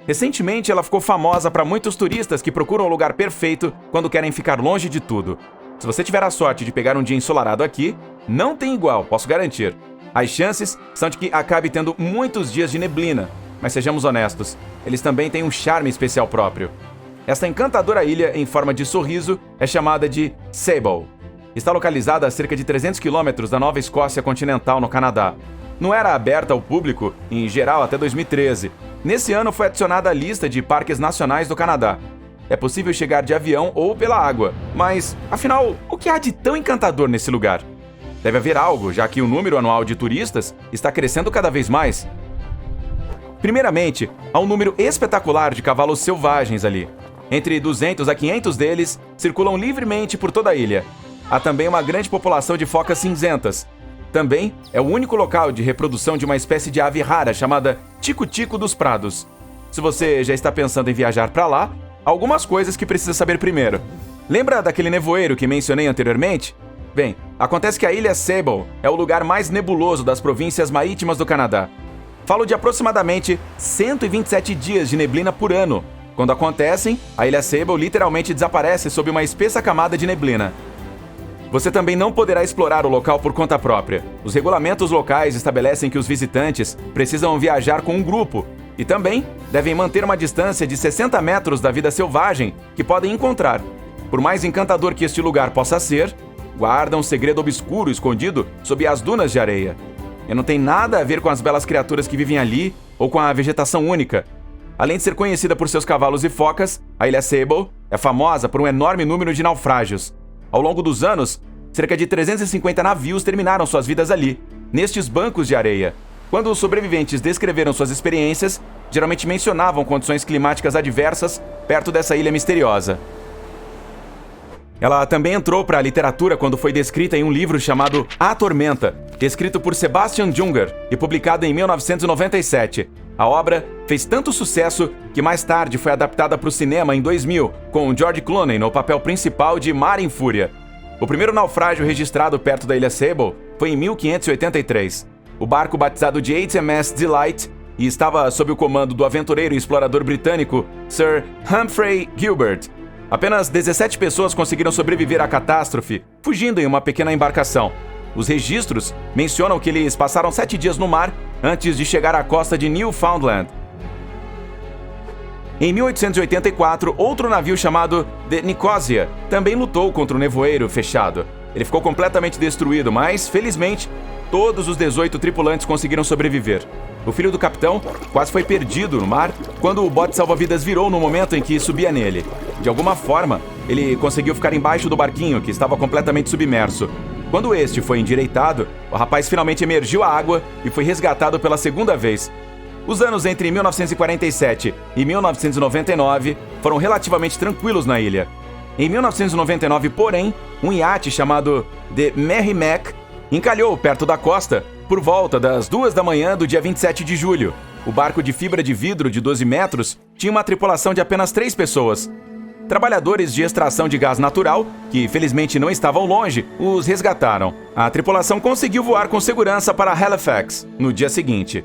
Recentemente, ela ficou famosa para muitos turistas que procuram o lugar perfeito quando querem ficar longe de tudo. Se você tiver a sorte de pegar um dia ensolarado aqui, não tem igual, posso garantir. As chances são de que acabe tendo muitos dias de neblina, mas sejamos honestos, eles também têm um charme especial próprio. Esta encantadora ilha em forma de sorriso é chamada de Sable. Está localizada a cerca de 300 quilômetros da Nova Escócia continental, no Canadá. Não era aberta ao público, em geral, até 2013. Nesse ano foi adicionada à lista de parques nacionais do Canadá. É possível chegar de avião ou pela água, mas, afinal, o que há de tão encantador nesse lugar? Deve haver algo, já que o número anual de turistas está crescendo cada vez mais. Primeiramente, há um número espetacular de cavalos selvagens ali. Entre 200 a 500 deles circulam livremente por toda a ilha. Há também uma grande população de focas cinzentas. Também é o único local de reprodução de uma espécie de ave rara chamada tico-tico dos prados. Se você já está pensando em viajar para lá, há algumas coisas que precisa saber primeiro. Lembra daquele nevoeiro que mencionei anteriormente? Bem, acontece que a ilha Sable é o lugar mais nebuloso das províncias marítimas do Canadá. Falo de aproximadamente 127 dias de neblina por ano. Quando acontecem, a ilha Sable literalmente desaparece sob uma espessa camada de neblina. Você também não poderá explorar o local por conta própria. Os regulamentos locais estabelecem que os visitantes precisam viajar com um grupo e também devem manter uma distância de 60 metros da vida selvagem que podem encontrar. Por mais encantador que este lugar possa ser, guarda um segredo obscuro escondido sob as dunas de areia. E não tem nada a ver com as belas criaturas que vivem ali ou com a vegetação única. Além de ser conhecida por seus cavalos e focas, a ilha Sable é famosa por um enorme número de naufrágios. Ao longo dos anos, cerca de 350 navios terminaram suas vidas ali, nestes bancos de areia. Quando os sobreviventes descreveram suas experiências, geralmente mencionavam condições climáticas adversas perto dessa ilha misteriosa. Ela também entrou para a literatura quando foi descrita em um livro chamado A Tormenta, escrito por Sebastian Junger e publicado em 1997. A obra fez tanto sucesso que mais tarde foi adaptada para o cinema em 2000, com George Clooney no papel principal de Mar em Fúria. O primeiro naufrágio registrado perto da ilha Sable foi em 1583. O barco batizado de HMS Delight e estava sob o comando do aventureiro e explorador britânico Sir Humphrey Gilbert. Apenas 17 pessoas conseguiram sobreviver à catástrofe, fugindo em uma pequena embarcação. Os registros mencionam que eles passaram 7 dias no mar antes de chegar à costa de Newfoundland. Em 1884, outro navio chamado The Nicosia também lutou contra o nevoeiro fechado. Ele ficou completamente destruído, mas, felizmente, todos os 18 tripulantes conseguiram sobreviver. O filho do capitão quase foi perdido no mar quando o bote salva-vidas virou no momento em que subia nele. De alguma forma, ele conseguiu ficar embaixo do barquinho, que estava completamente submerso. Quando este foi endireitado, o rapaz finalmente emergiu à água e foi resgatado pela segunda vez. Os anos entre 1947 e 1999 foram relativamente tranquilos na ilha. Em 1999, porém, um iate chamado The Merrimack encalhou perto da costa por volta das 2 da manhã do dia 27 de julho. O barco de fibra de vidro de 12 metros tinha uma tripulação de apenas 3 pessoas. Trabalhadores de extração de gás natural, que felizmente não estavam longe, os resgataram. A tripulação conseguiu voar com segurança para Halifax no dia seguinte.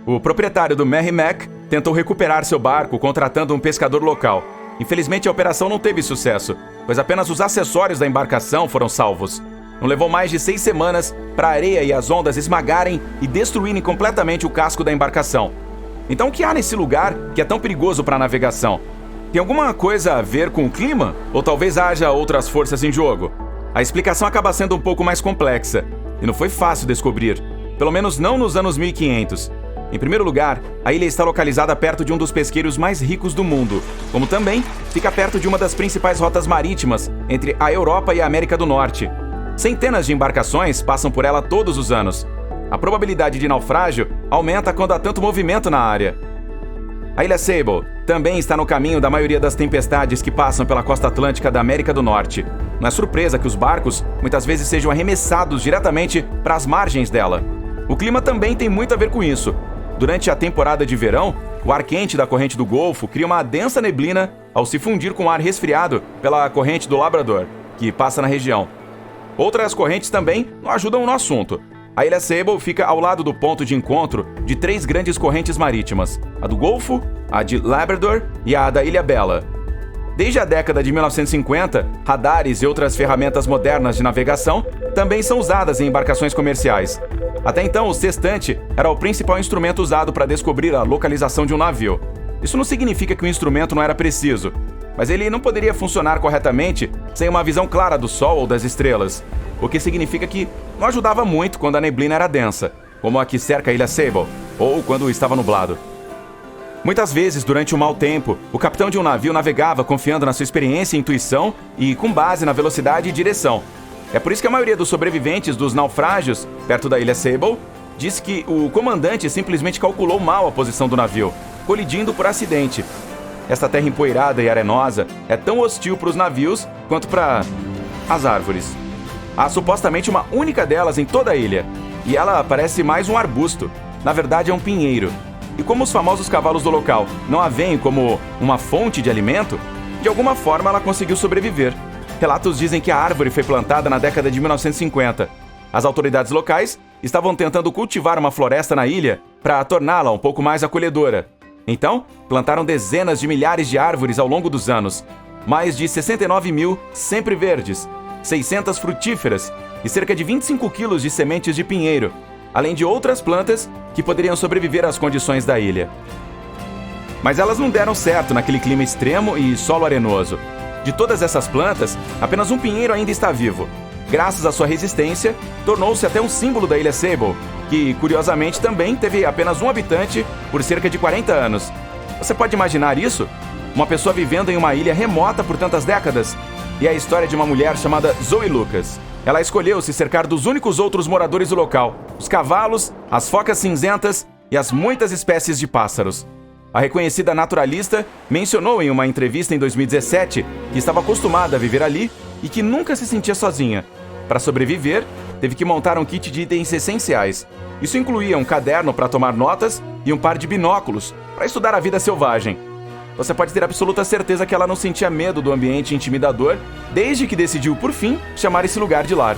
O proprietário do Merrimack tentou recuperar seu barco contratando um pescador local. Infelizmente, a operação não teve sucesso, pois apenas os acessórios da embarcação foram salvos. Não levou mais de 6 semanas para a areia e as ondas esmagarem e destruírem completamente o casco da embarcação. Então, o que há nesse lugar que é tão perigoso para a navegação? Tem alguma coisa a ver com o clima? Ou talvez haja outras forças em jogo? A explicação acaba sendo um pouco mais complexa, e não foi fácil descobrir, pelo menos não nos anos 1500. Em primeiro lugar, a ilha está localizada perto de um dos pesqueiros mais ricos do mundo, como também fica perto de uma das principais rotas marítimas entre a Europa e a América do Norte. Centenas de embarcações passam por ela todos os anos. A probabilidade de naufrágio aumenta quando há tanto movimento na área. A ilha Sable também está no caminho da maioria das tempestades que passam pela costa atlântica da América do Norte. Não é surpresa que os barcos muitas vezes sejam arremessados diretamente para as margens dela. O clima também tem muito a ver com isso. Durante a temporada de verão, o ar quente da corrente do Golfo cria uma densa neblina ao se fundir com o ar resfriado pela corrente do Labrador, que passa na região. Outras correntes também não ajudam no assunto. A ilha Sable fica ao lado do ponto de encontro de 3 grandes correntes marítimas, a do Golfo, a de Labrador e a da Ilha Bela. Desde a década de 1950, radares e outras ferramentas modernas de navegação também são usadas em embarcações comerciais. Até então, o sextante era o principal instrumento usado para descobrir a localização de um navio. Isso não significa que o instrumento não era preciso, mas ele não poderia funcionar corretamente sem uma visão clara do Sol ou das estrelas, o que significa que não ajudava muito quando a neblina era densa, como a que cerca a Ilha Sable, ou quando estava nublado. Muitas vezes, durante o mau tempo, o capitão de um navio navegava confiando na sua experiência e intuição e com base na velocidade e direção. É por isso que a maioria dos sobreviventes dos naufrágios perto da Ilha Sable disse que o comandante simplesmente calculou mal a posição do navio, colidindo por acidente. Esta terra empoeirada e arenosa é tão hostil para os navios quanto para as árvores. Há supostamente uma única delas em toda a ilha, e ela parece mais um arbusto. Na verdade, é um pinheiro. E como os famosos cavalos do local não a veem como uma fonte de alimento, de alguma forma ela conseguiu sobreviver. Relatos dizem que a árvore foi plantada na década de 1950. As autoridades locais estavam tentando cultivar uma floresta na ilha para torná-la um pouco mais acolhedora. Então, plantaram dezenas de milhares de árvores ao longo dos anos. Mais de 69 mil sempre verdes, 600 frutíferas e cerca de 25 quilos de sementes de pinheiro, além de outras plantas que poderiam sobreviver às condições da ilha. Mas elas não deram certo naquele clima extremo e solo arenoso. De todas essas plantas, apenas um pinheiro ainda está vivo. Graças à sua resistência, tornou-se até um símbolo da Ilha Sable, que, curiosamente, também teve apenas um habitante por cerca de 40 anos. Você pode imaginar isso? Uma pessoa vivendo em uma ilha remota por tantas décadas? E é a história de uma mulher chamada Zoe Lucas. Ela escolheu se cercar dos únicos outros moradores do local, os cavalos, as focas cinzentas e as muitas espécies de pássaros. A reconhecida naturalista mencionou em uma entrevista em 2017 que estava acostumada a viver ali e que nunca se sentia sozinha. Para sobreviver, teve que montar um kit de itens essenciais. Isso incluía um caderno para tomar notas e um par de binóculos para estudar a vida selvagem. Você pode ter absoluta certeza que ela não sentia medo do ambiente intimidador desde que decidiu, por fim, chamar esse lugar de lar.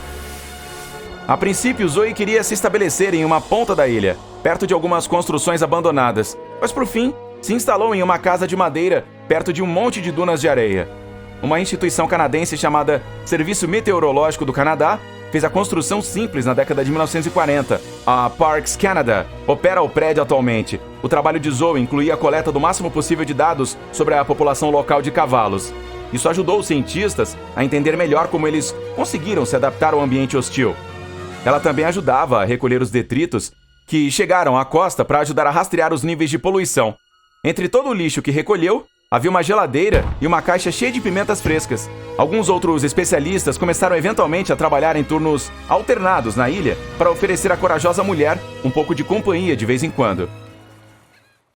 A princípio, Zoe queria se estabelecer em uma ponta da ilha, perto de algumas construções abandonadas, mas por fim, se instalou em uma casa de madeira perto de um monte de dunas de areia. Uma instituição canadense chamada Serviço Meteorológico do Canadá fez a construção simples na década de 1940. A Parks Canada opera o prédio atualmente. O trabalho de Zoe incluía a coleta do máximo possível de dados sobre a população local de cavalos. Isso ajudou os cientistas a entender melhor como eles conseguiram se adaptar ao ambiente hostil. Ela também ajudava a recolher os detritos que chegaram à costa para ajudar a rastrear os níveis de poluição. Entre todo o lixo que recolheu, havia uma geladeira e uma caixa cheia de pimentas frescas. Alguns outros especialistas começaram eventualmente a trabalhar em turnos alternados na ilha para oferecer à corajosa mulher um pouco de companhia de vez em quando.